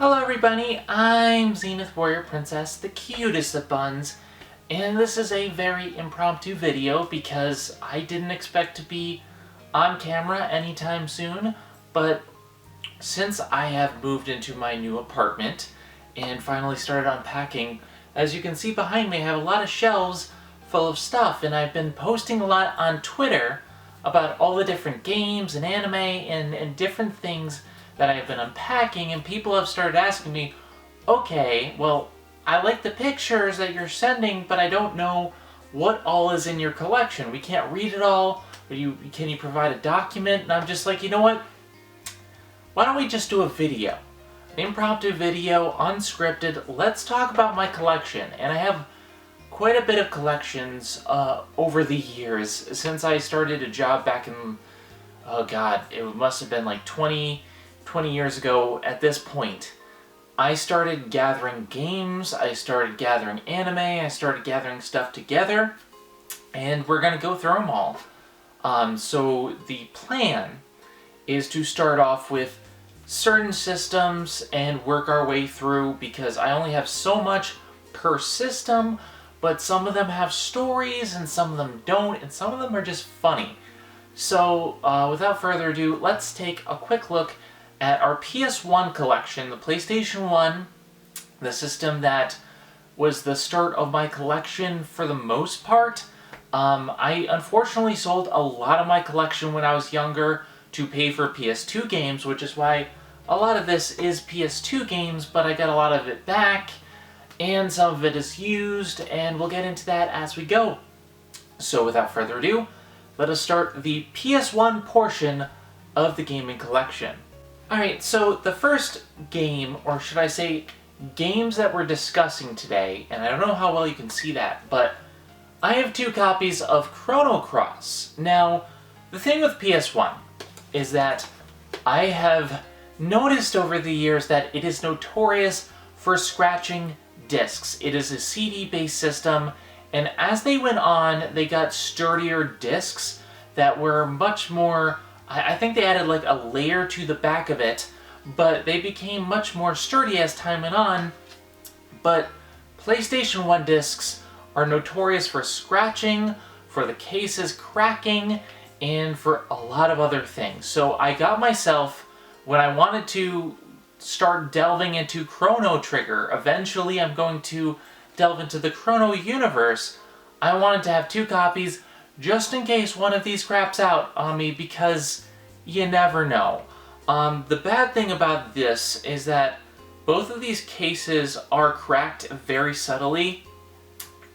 Hello everybody, I'm Zenith Warrior Princess, the cutest of buns, and this is a very impromptu video because I didn't expect to be on camera anytime soon, but since I have moved into my new apartment and finally started unpacking, as you can see behind me I have a lot of shelves full of stuff, and I've been posting a lot on Twitter about all the different games and anime and different things that I've been unpacking, and people have started asking me, okay, well, I like the pictures that you're sending, but I don't know what all is in your collection. We can't read it all. Can you provide a document? And I'm just like, you know what? Why don't we just do a video? An impromptu video, unscripted. Let's talk about my collection. And I have quite a bit of collections over the years since I started a job back in, oh god, it must have been like 20 years ago at this point. I started gathering games, I started gathering anime, I started gathering stuff together, and we're going to go through them all. So the plan is to start off with certain systems and work our way through, because I only have so much per system, but some of them have stories and some of them don't, and some of them are just funny. So without further ado, let's take a quick look at our PS1 collection, the PlayStation 1, the system that was the start of my collection for the most part. I unfortunately sold a lot of my collection when I was younger to pay for PS2 games, which is why a lot of this is PS2 games, but I got a lot of it back, and some of it is used, and we'll get into that as we go. So without further ado, let us start the PS1 portion of the gaming collection. Alright, so the first game, or should I say games that we're discussing today, and I don't know how well you can see that, but I have 2 copies of Chrono Cross. Now, the thing with PS1 is that I have noticed over the years that it is notorious for scratching discs. It is a CD-based system, and as they went on, they got sturdier discs that were much more, I think they added like a layer to the back of it, but they became much more sturdy as time went on. But PlayStation 1 discs are notorious for scratching, for the cases cracking, and for a lot of other things. So I got myself, when I wanted to start delving into Chrono Trigger, eventually I'm going to delve into the Chrono universe, I wanted to have 2 copies just in case one of these craps out on me, because you never know. The bad thing about this is that both of these cases are cracked very subtly,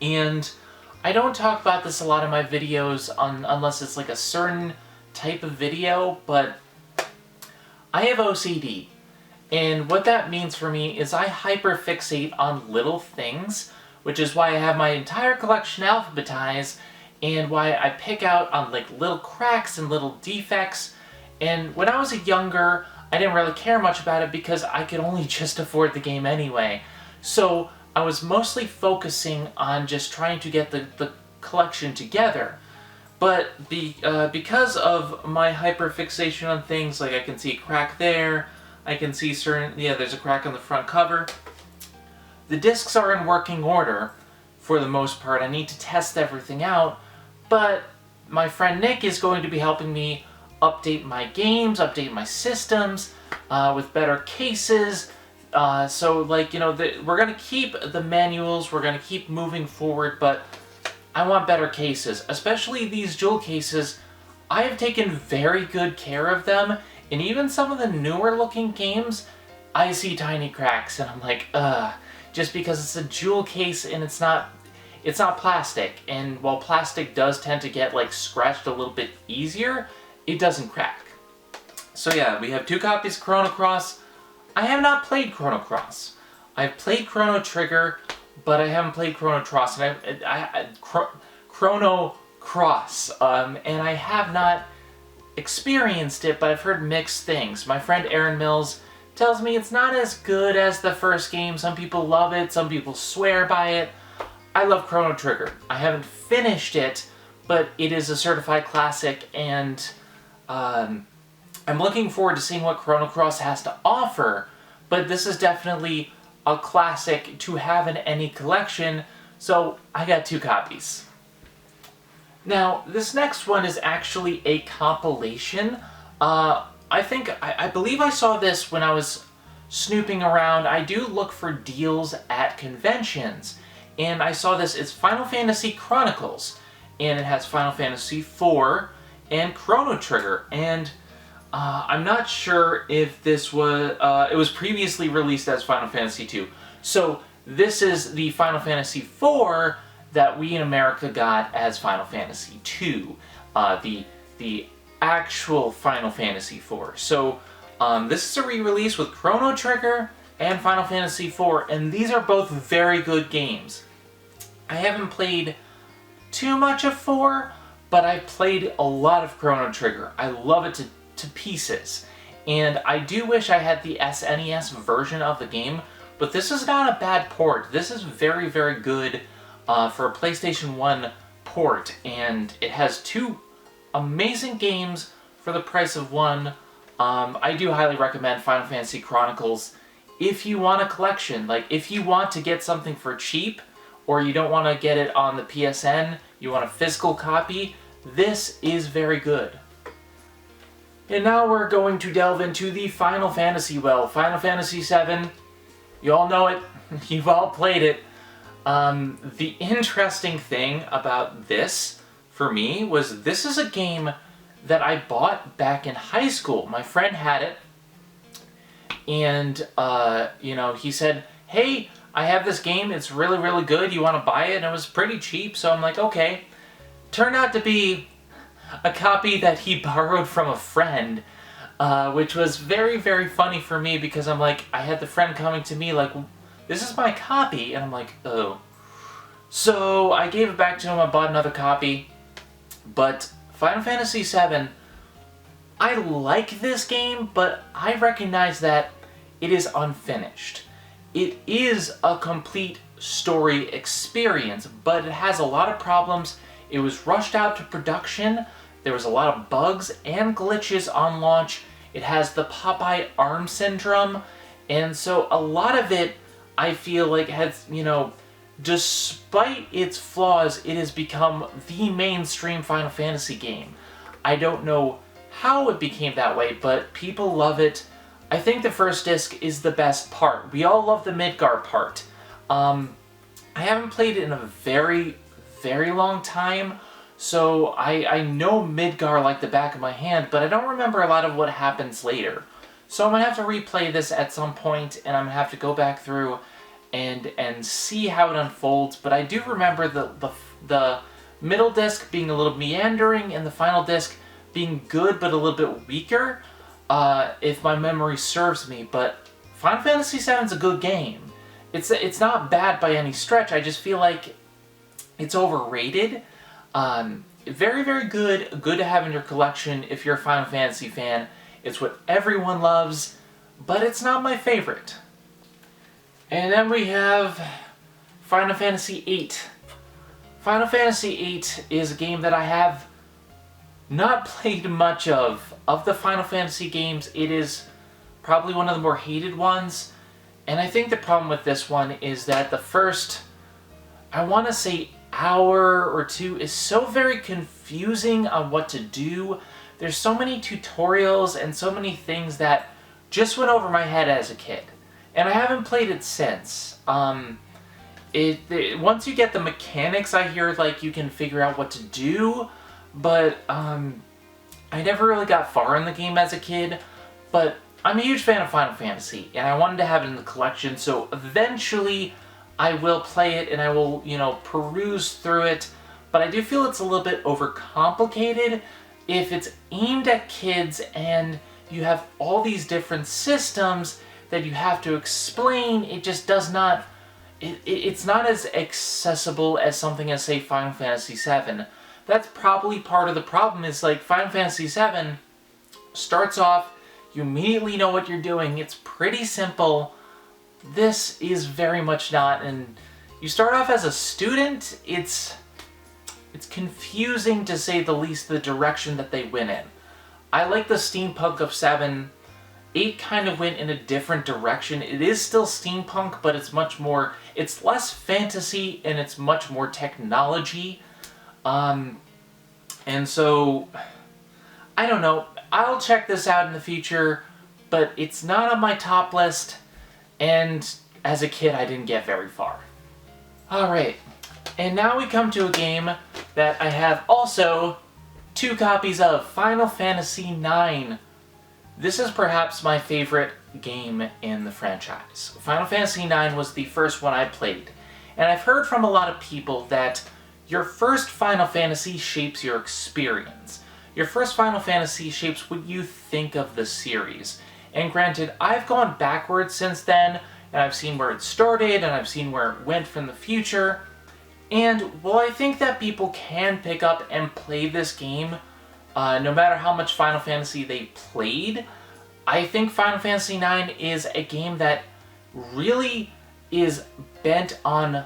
and I don't talk about this a lot in my videos unless it's like a certain type of video, but I have OCD, and what that means for me is I hyperfixate on little things, which is why I have my entire collection alphabetized, and why I pick out on like little cracks and little defects. And when I was younger, I didn't really care much about it because I could only just afford the game anyway. So I was mostly focusing on just trying to get the collection together. But because of my hyperfixation on things, like I can see a crack there, I can see there's a crack on the front cover. The discs are in working order for the most part. I need to test everything out. But my friend Nick is going to be helping me update my games, update my systems, with better cases. So, like, you know, we're going to keep the manuals, we're going to keep moving forward, but I want better cases. Especially these jewel cases, I have taken very good care of them, and even some of the newer looking games, I see tiny cracks, and I'm like, just because it's a jewel case and it's not plastic, and while plastic does tend to get like scratched a little bit easier, it doesn't crack. So yeah, we have 2 copies of Chrono Cross. I have not played Chrono Cross. I've played Chrono Trigger, but I haven't played Chrono Cross, and Chrono Cross, and I have not experienced it, but I've heard mixed things. My friend Aaron Mills tells me it's not as good as the first game. Some people love it, some people swear by it. I love Chrono Trigger. I haven't finished it, but it is a certified classic, and I'm looking forward to seeing what Chrono Cross has to offer, but this is definitely a classic to have in any collection, so I got 2 copies. Now, this next one is actually a compilation. I believe I saw this when I was snooping around. I do look for deals at conventions, and I saw this. It's Final Fantasy Chronicles, and it has Final Fantasy IV and Chrono Trigger, and I'm not sure if this was, it was previously released as Final Fantasy II. So this is the Final Fantasy IV that we in America got as Final Fantasy II, the actual Final Fantasy IV. So this is a re-release with Chrono Trigger and Final Fantasy IV, and these are both very good games. I haven't played too much of 4, but I've played a lot of Chrono Trigger. I love it to pieces. And I do wish I had the SNES version of the game, but this is not a bad port. This is very, very good for a PlayStation 1 port, and it has 2 amazing games for the price of 1. I do highly recommend Final Fantasy Chronicles if you want a collection. Like, if you want to get something for cheap, or you don't want to get it on the PSN, you want a physical copy, this is very good. And now we're going to delve into the Final Fantasy well. Final Fantasy VII, you all know it, you've all played it. The interesting thing about this, for me, was this is a game that I bought back in high school. My friend had it, and, you know, he said, hey, I have this game, it's really, really good, you want to buy it? And it was pretty cheap, so I'm like, okay. Turned out to be a copy that he borrowed from a friend, which was very, very funny for me, because I'm like, I had the friend coming to me like, this is my copy, and I'm like, oh. So I gave it back to him, I bought another copy, but Final Fantasy VII, I like this game, but I recognize that it is unfinished. It is a complete story experience, but it has a lot of problems. It was rushed out to production. There was a lot of bugs and glitches on launch. It has the Popeye arm syndrome, and so a lot of it, I feel like, has, you know, despite its flaws, it has become the mainstream Final Fantasy game. I don't know how it became that way, but people love it. I think the first disc is the best part. We all love the Midgar part. I haven't played it in a very, very long time, so I know Midgar like the back of my hand, but I don't remember a lot of what happens later. So I'm going to have to replay this at some point, and I'm going to have to go back through and see how it unfolds. But I do remember the middle disc being a little meandering, and the final disc being good but a little bit weaker, if my memory serves me. But Final Fantasy VII is a good game. It's not bad by any stretch. I just feel like it's overrated. Very, very good. Good to have in your collection if you're a Final Fantasy fan. It's what everyone loves, but it's not my favorite. And then we have Final Fantasy VIII. Final Fantasy VIII is a game that I have not played much of. Of the Final Fantasy games, it is probably one of the more hated ones. And I think the problem with this one is that the first, I want to say, hour or 2 is so very confusing on what to do. There's so many tutorials and so many things that just went over my head as a kid. And I haven't played it since. Once you get the mechanics, I hear like you can figure out what to do, but I never really got far in the game as a kid. But I'm a huge fan of Final Fantasy, and I wanted to have it in the collection, so eventually I will play it and I will, you know, peruse through it. But I do feel it's a little bit overcomplicated if it's aimed at kids and you have all these different systems that you have to explain. It just does not, it's not as accessible as something as, say, Final Fantasy VII. That's probably part of the problem, is like Final Fantasy VII starts off, you immediately know what you're doing, it's pretty simple. This is very much not, and you start off as a student, it's confusing to say the least, the direction that they went in. I like the steampunk of 7, 8 kind of went in a different direction. It is still steampunk, but it's less fantasy and it's much more technology. And so, I don't know, I'll check this out in the future, but it's not on my top list, and as a kid I didn't get very far. Alright, and now we come to a game that I have also 2 copies of, Final Fantasy IX. This is perhaps my favorite game in the franchise. Final Fantasy IX was the first one I played, and I've heard from a lot of people that your first Final Fantasy shapes your experience. Your first Final Fantasy shapes what you think of the series. And granted, I've gone backwards since then, and I've seen where it started, and I've seen where it went from the future. And while I think that people can pick up and play this game, no matter how much Final Fantasy they played, I think Final Fantasy IX is a game that really is bent on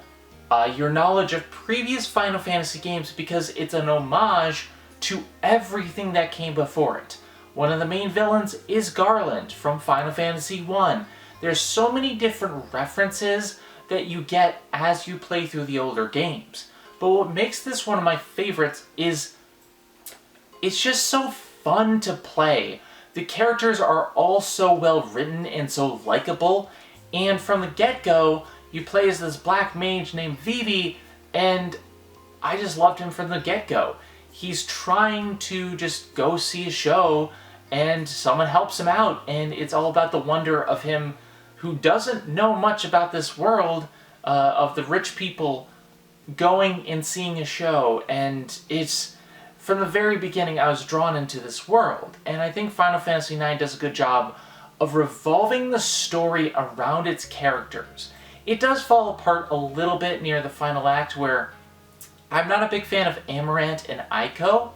your knowledge of previous Final Fantasy games, because it's an homage to everything that came before it. One of the main villains is Garland from Final Fantasy I. There's so many different references that you get as you play through the older games. But what makes this one of my favorites is it's just so fun to play. The characters are all so well written and so likable, and from the get-go, you play as this black mage named Vivi, and I just loved him from the get-go. He's trying to just go see a show, and someone helps him out, and it's all about the wonder of him who doesn't know much about this world, of the rich people going and seeing a show, and it's, from the very beginning I was drawn into this world, and I think Final Fantasy IX does a good job of revolving the story around its characters. It does fall apart a little bit near the final act, where I'm not a big fan of Amarant and Aiko,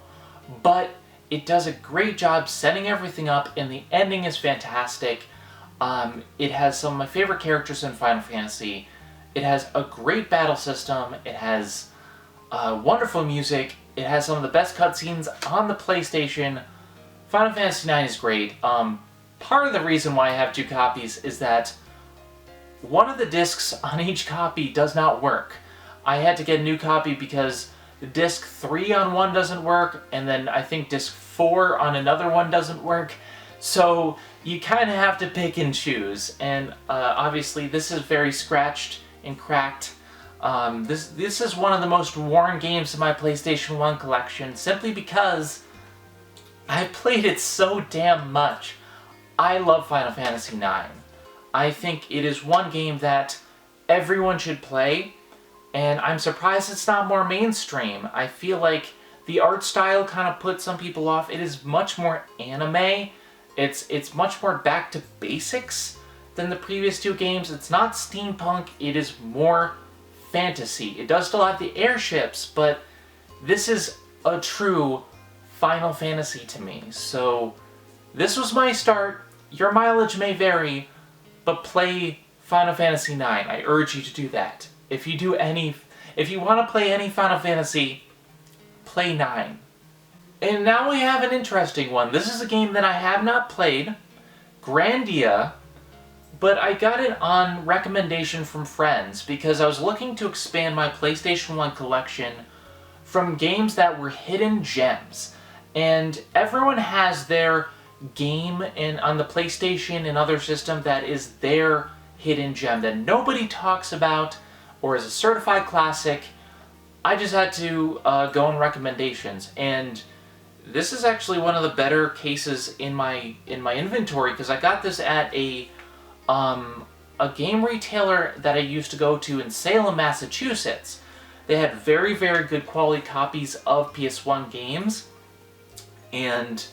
but it does a great job setting everything up, and the ending is fantastic. It has some of my favorite characters in Final Fantasy. It has a great battle system. It has wonderful music. It has some of the best cutscenes on the PlayStation. Final Fantasy IX is great. Part of the reason why I have 2 copies is that one of the discs on each copy does not work. I had to get a new copy because the disc 3 on one doesn't work, and then I think disc 4 on another one doesn't work. So you kind of have to pick and choose, and obviously this is very scratched and cracked. This is one of the most worn games in my PlayStation 1 collection, simply because I played it so damn much. I love Final Fantasy IX. I think it is one game that everyone should play, and I'm surprised it's not more mainstream. I feel like the art style kind of puts some people off. It is much more anime. It's much more back to basics than the previous 2 games. It's not steampunk, it is more fantasy. It does still have the airships, but this is a true Final Fantasy to me. So this was my start. Your mileage may vary, but play Final Fantasy IX. I urge you to do that. If you want to play any Final Fantasy, play 9. And now we have an interesting one. This is a game that I have not played, Grandia, but I got it on recommendation from friends because I was looking to expand my PlayStation 1 collection from games that were hidden gems. And everyone has their game on the PlayStation and other system that is their hidden gem that nobody talks about or is a certified classic. I just had to go on recommendations, and this is actually one of the better cases in my inventory because I got this at a game retailer that I used to go to in Salem, Massachusetts. They had very, very good quality copies of PS1 games, and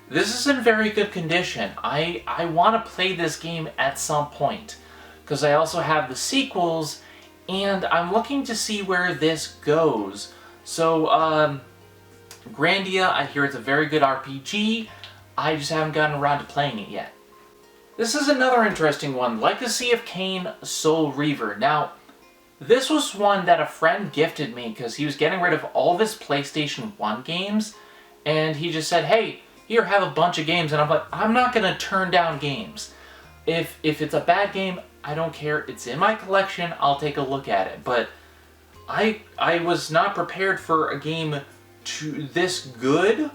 this is in very good condition. I want to play this game at some point because I also have the sequels, and I'm looking to see where this goes. So, Grandia, I hear it's a very good RPG. I just haven't gotten around to playing it yet. This is another interesting one, Legacy of Kain Soul Reaver. Now, this was one that a friend gifted me because he was getting rid of all of his PlayStation 1 games, and he just said, hey, here, have a bunch of games. And I'm like, I'm not going to turn down games. If it's a bad game, I don't care. It's in my collection. I'll take a look at it. But I was not prepared for a game this good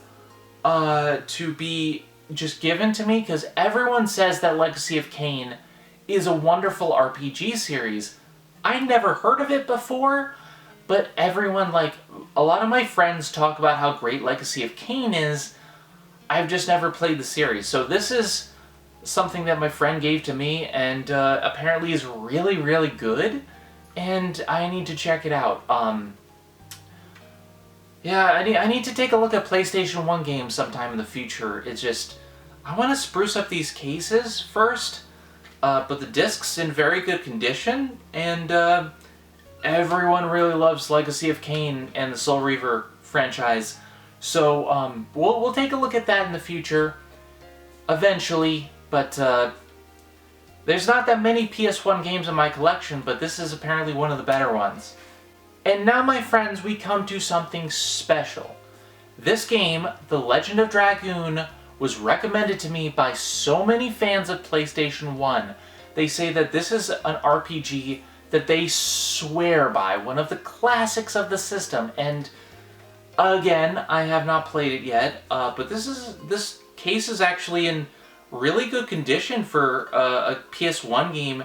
to be just given to me, because everyone says that Legacy of Kain is a wonderful RPG series. I never heard of it before, but everyone, like, a lot of my friends talk about how great Legacy of Kain is. I've just never played the series. So this is something that my friend gave to me, and apparently is really, really good, and I need to check it out. Yeah, I need to take a look at PlayStation 1 games sometime in the future. It's just, I want to spruce up these cases first, but the disc's in very good condition, and everyone really loves Legacy of Kain and the Soul Reaver franchise. So we'll take a look at that in the future, eventually, but there's not that many PS1 games in my collection, but this is apparently one of the better ones. And now, my friends, we come to something special. This game, The Legend of Dragoon, was recommended to me by so many fans of PlayStation 1. They say that this is an RPG that they swear by, one of the classics of the system. And again, I have not played it yet, but this case is actually in really good condition for a PS1 game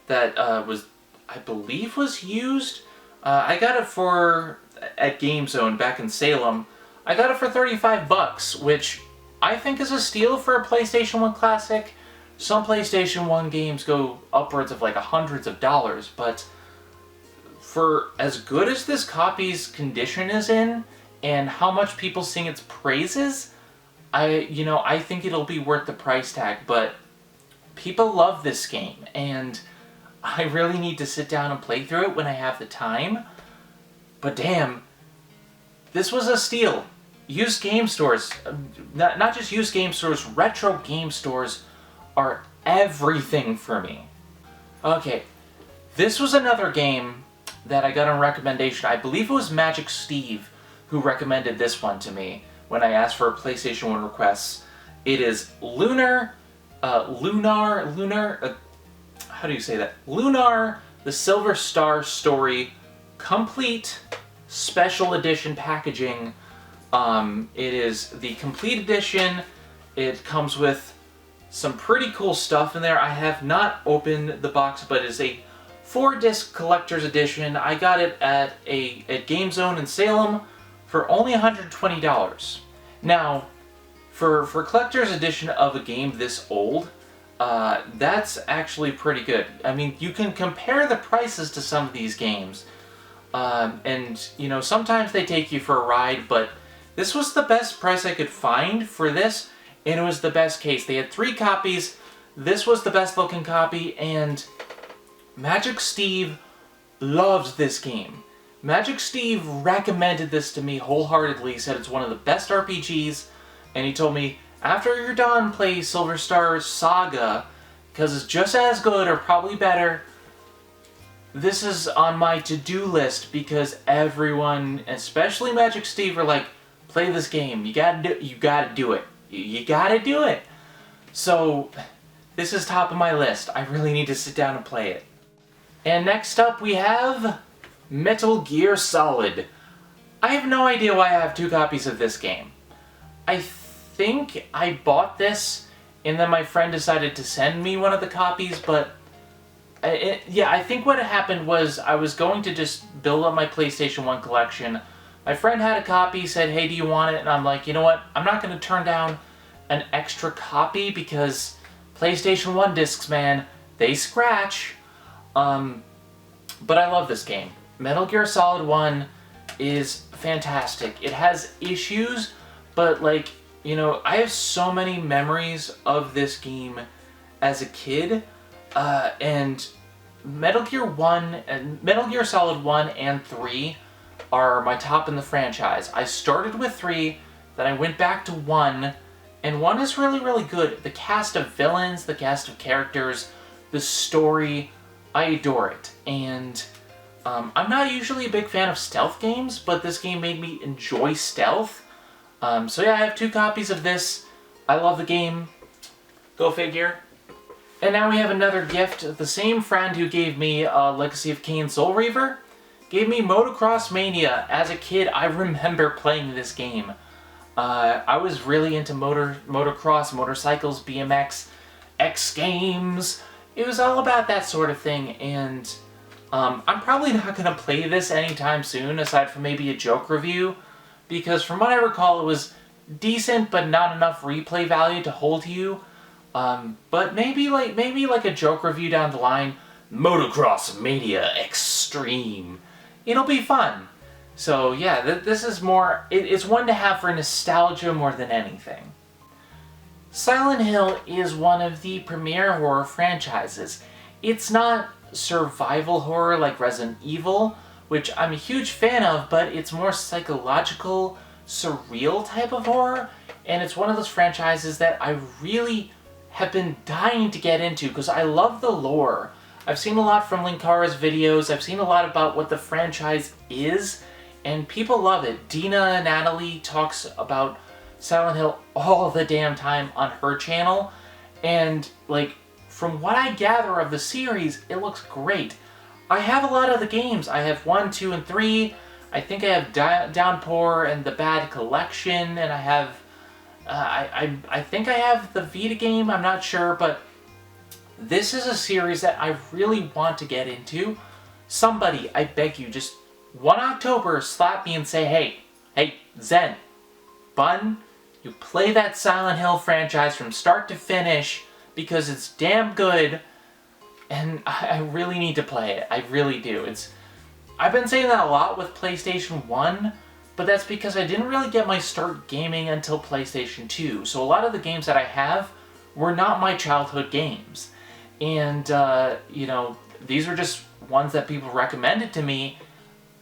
that I believe was used. I got it at GameZone back in Salem. I got it for $35, which I think is a steal for a PlayStation 1 classic. Some PlayStation 1 games go upwards of like hundreds of dollars, but for as good as this copy's condition is in, and how much people sing its praises, I think it'll be worth the price tag. But people love this game, and I really need to sit down and play through it when I have the time. But damn, this was a steal. Used game stores, not just used game stores, retro game stores are everything for me. Okay, this was another game that I got on recommendation. I believe it was Magic Steve who recommended this one to me when I asked for PlayStation 1 requests. It is Lunar, how do you say that? Lunar, the Silver Star Story, complete special edition packaging. It is the complete edition. It comes with some pretty cool stuff in there. I have not opened the box, but it's a 4-disc collector's edition. I got it at GameZone in Salem for only $120. Now, for collector's edition of a game this old, that's actually pretty good. I mean, you can compare the prices to some of these games, and sometimes they take you for a ride, but this was the best price I could find for this, and it was the best case. They had 3 copies. This was the best looking copy, and Magic Steve loves this game. Magic Steve recommended this to me wholeheartedly. He said it's one of the best RPGs, and he told me, after you're done, play Silver Star Saga, because it's just as good or probably better. This is on my to-do list because everyone, especially Magic Steve, are like, play this game. You gotta do it. You gotta do it. So, this is top of my list. I really need to sit down and play it. And next up we have Metal Gear Solid. I have no idea why I have 2 copies of this game. I think I bought this and then my friend decided to send me one of the copies, but I think what happened was I was going to just build up my PlayStation 1 collection. My friend had a copy, said, hey, do you want it? And I'm like, you know what? I'm not going to turn down an extra copy because PlayStation 1 discs, man, they scratch. But I love this game. Metal Gear Solid 1 is fantastic. It has issues, but like, I have so many memories of this game as a kid, and Metal Gear Solid 1 and 3 are my top in the franchise. I started with 3, then I went back to 1, and 1 is really, really good. The cast of villains, the cast of characters, the story, I adore it. And I'm not usually a big fan of stealth games, but this game made me enjoy stealth. So yeah, I have 2 copies of this. I love the game. Go figure. And now we have another gift. The same friend who gave me Legacy of Kain Soul Reaver gave me Motocross Mania. As a kid, I remember playing this game. I was really into motocross, motorcycles, BMX, X Games. It was all about that sort of thing, and I'm probably not going to play this anytime soon, aside from maybe a joke review, because from what I recall, it was decent, but not enough replay value to hold you. But maybe like a joke review down the line, Motocross Mania Extreme. It'll be fun. So yeah, this is more, it's one to have for nostalgia more than anything. Silent Hill is one of the premier horror franchises. It's not survival horror like Resident Evil, which I'm a huge fan of, but it's more psychological, surreal type of horror, and it's one of those franchises that I really have been dying to get into because I love the lore. I've seen a lot from Linkara's videos, I've seen a lot about what the franchise is, and people love it. Dina Natalie talks about Silent Hill all the damn time on her channel, and like, from what I gather of the series, it looks great. I have a lot of the games. I have 1, 2, and 3. I think I have Downpour and the Bad Collection, and I have I think I have the Vita game, I'm not sure, but this is a series that I really want to get into. Somebody, I beg you, just 1 October, slap me and say, hey, Zen, Bun, you play that Silent Hill franchise from start to finish because it's damn good, and I really need to play it. I really do. I've been saying that a lot with PlayStation 1, but that's because I didn't really get my start gaming until PlayStation 2. So a lot of the games that I have were not my childhood games. And, you know, these are just ones that people recommended to me.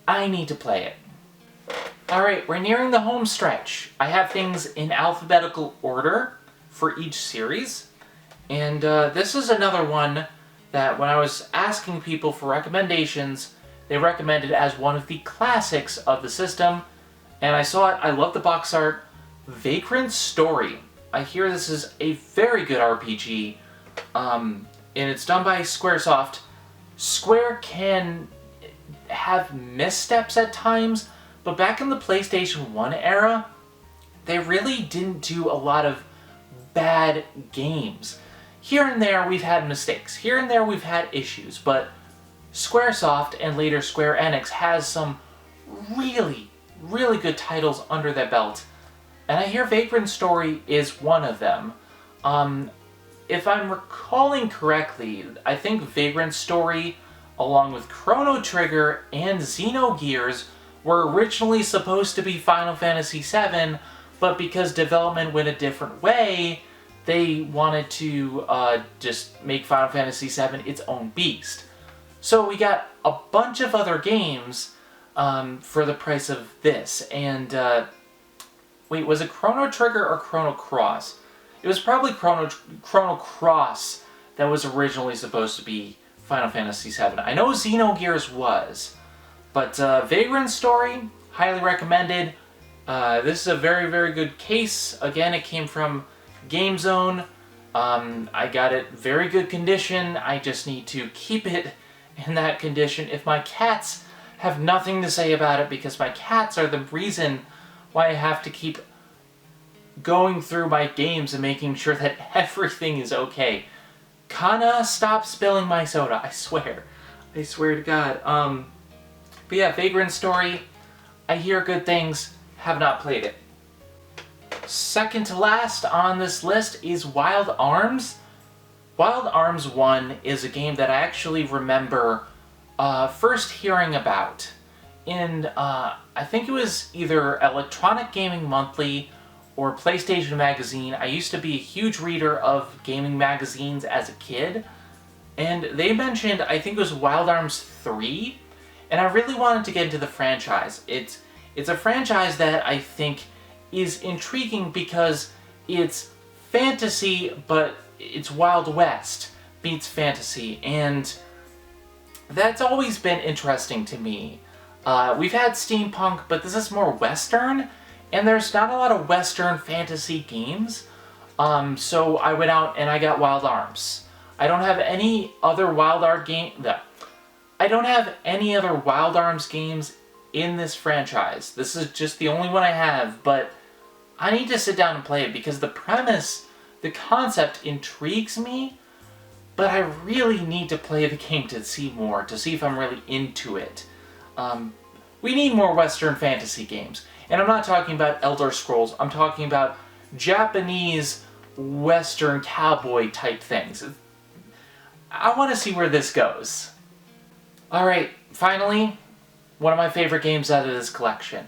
I need to play it. Alright, we're nearing the home stretch. I have things in alphabetical order for each series. And this is another one that when I was asking people for recommendations, they recommended as one of the classics of the system. And I saw it, I love the box art. Vagrant Story. I hear this is a very good RPG. And it's done by Squaresoft. Square can have missteps at times, but back in the PlayStation 1 era, they really didn't do a lot of bad games. Here and there we've had mistakes. Here and there we've had issues, but Squaresoft and later Square Enix has some really, really good titles under their belt. And I hear Vagrant Story is one of them. If I'm recalling correctly, I think Vagrant Story, along with Chrono Trigger and Xenogears, were originally supposed to be Final Fantasy VII, but because development went a different way, they wanted to just make Final Fantasy VII its own beast. So we got a bunch of other games for the price of this, and wait, was it Chrono Trigger or Chrono Cross? It was probably Chrono Cross that was originally supposed to be Final Fantasy VII. I know Xenogears was, but Vagrant Story, highly recommended. This is a very, very good case. Again, it came from GameZone. I got it very good condition. I just need to keep it in that condition. If my cats have nothing to say about it, because my cats are the reason why I have to keep going through my games and making sure that everything is okay. Kana, stop spilling my soda, I swear. I swear to God. But yeah, Vagrant Story, I hear good things, have not played it. Second to last on this list is Wild Arms. Wild Arms 1 is a game that I actually remember first hearing about in, I think it was either Electronic Gaming Monthly or PlayStation Magazine. I used to be a huge reader of gaming magazines as a kid, and they mentioned, I think it was Wild Arms 3, and I really wanted to get into the franchise. It's a franchise that I think is intriguing because it's fantasy, but it's Wild West meets fantasy, and that's always been interesting to me. We've had steampunk, but this is more Western, and there's not a lot of Western fantasy games. So I went out and I got Wild Arms. I don't have any other Wild Arms games in this franchise. This is just the only one I have, but I need to sit down and play it because the premise, the concept intrigues me, but I really need to play the game to see more, to see if I'm really into it. We need more Western fantasy games. And I'm not talking about Elder Scrolls, I'm talking about Japanese Western cowboy type things. I want to see where this goes. Alright, finally, one of my favorite games out of this collection.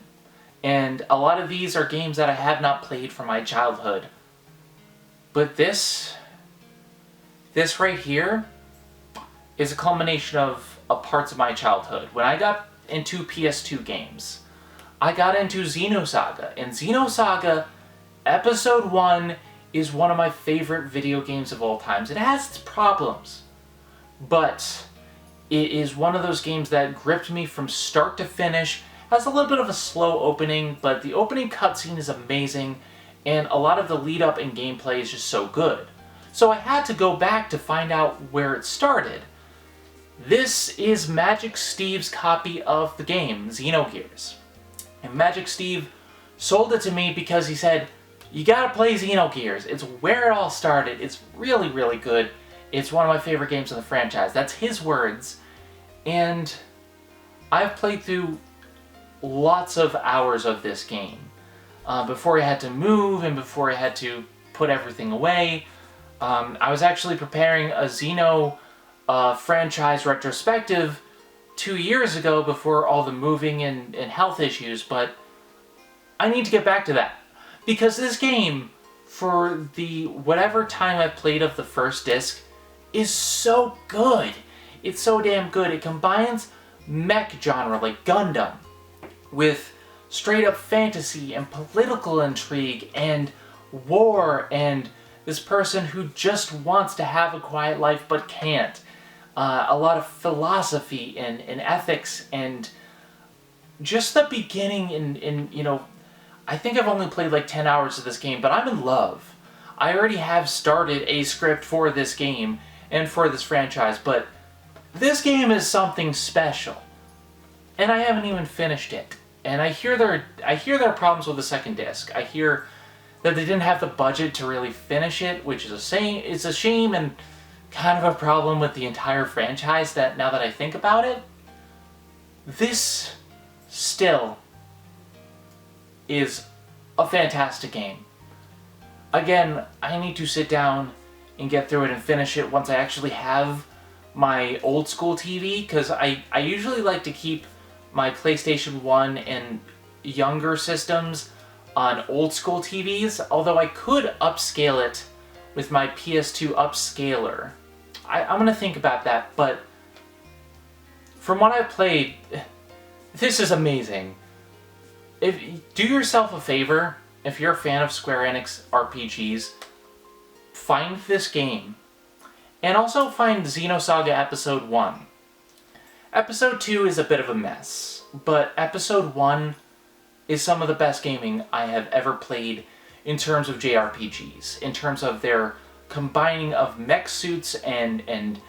And a lot of these are games that I have not played from my childhood. But this right here is a culmination of parts of my childhood. When I got into PS2 games, I got into Xenosaga. And Xenosaga Episode 1 is one of my favorite video games of all times. It has its problems, but it is one of those games that gripped me from start to finish. It has a little bit of a slow opening, but the opening cutscene is amazing, and a lot of the lead up and gameplay is just so good. So I had to go back to find out where it started. This is Magic Steve's copy of the game, Xenogears. And Magic Steve sold it to me because he said, you gotta play Xenogears. It's where it all started. It's really, really good. It's one of my favorite games in the franchise. That's his words. And I've played through lots of hours of this game. Before I had to move and before I had to put everything away. I was actually preparing a Xeno franchise retrospective 2 years ago before all the moving and health issues, but I need to get back to that. Because this game, for the whatever time I've played of the first disc, is so good. It's so damn good. It combines mech genre like Gundam with straight up fantasy and political intrigue and war and this person who just wants to have a quiet life but can't. A lot of philosophy and ethics and just the beginning and you know, I think I've only played like 10 hours of this game, but I'm in love. I already have started a script for this game and for this franchise, but this game is something special. And I haven't even finished it. And I hear there are problems with the second disc. I hear that they didn't have the budget to really finish it, which is it's a shame and kind of a problem with the entire franchise that now that I think about it. This still is a fantastic game. Again, I need to sit down and get through it and finish it once I actually have my old school TV, because I usually like to keep my PlayStation 1 and younger systems on old school TVs, although I could upscale it with my PS2 upscaler. I'm gonna think about that, but from what I've played, this is amazing. Do yourself a favor, if you're a fan of Square Enix RPGs, find this game. And also find Xenosaga Episode 1. Episode 2 is a bit of a mess, but Episode 1 is some of the best gaming I have ever played in terms of JRPGs, in terms of their combining of mech suits and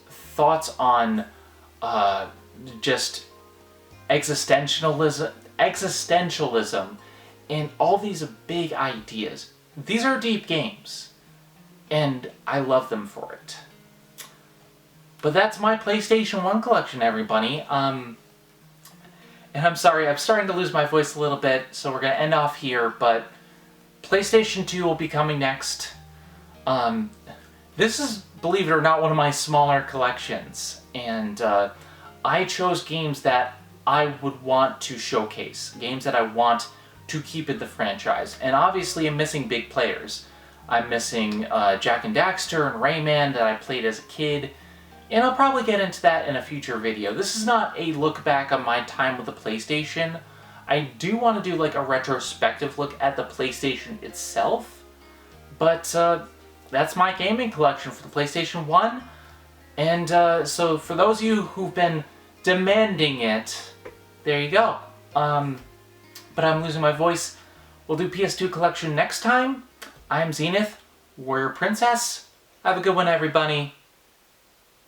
thoughts on just existentialism and all these big ideas. These are deep games, and I love them for it. But that's my PlayStation 1 collection, everybody. And I'm sorry, I'm starting to lose my voice a little bit, so we're going to end off here, but PlayStation 2 will be coming next. This is, believe it or not, one of my smaller collections, and I chose games that I would want to showcase, games that I want to keep in the franchise, and obviously I'm missing big players. I'm missing Jak and Daxter and Rayman that I played as a kid, and I'll probably get into that in a future video. This is not a look back on my time with the PlayStation. I do want to do like a retrospective look at the PlayStation itself, but that's my gaming collection for the PlayStation 1, and so for those of you who've been demanding it, there you go. But I'm losing my voice. We'll do PS2 collection next time. I'm Zenith, Warrior Princess. Have a good one, everybody.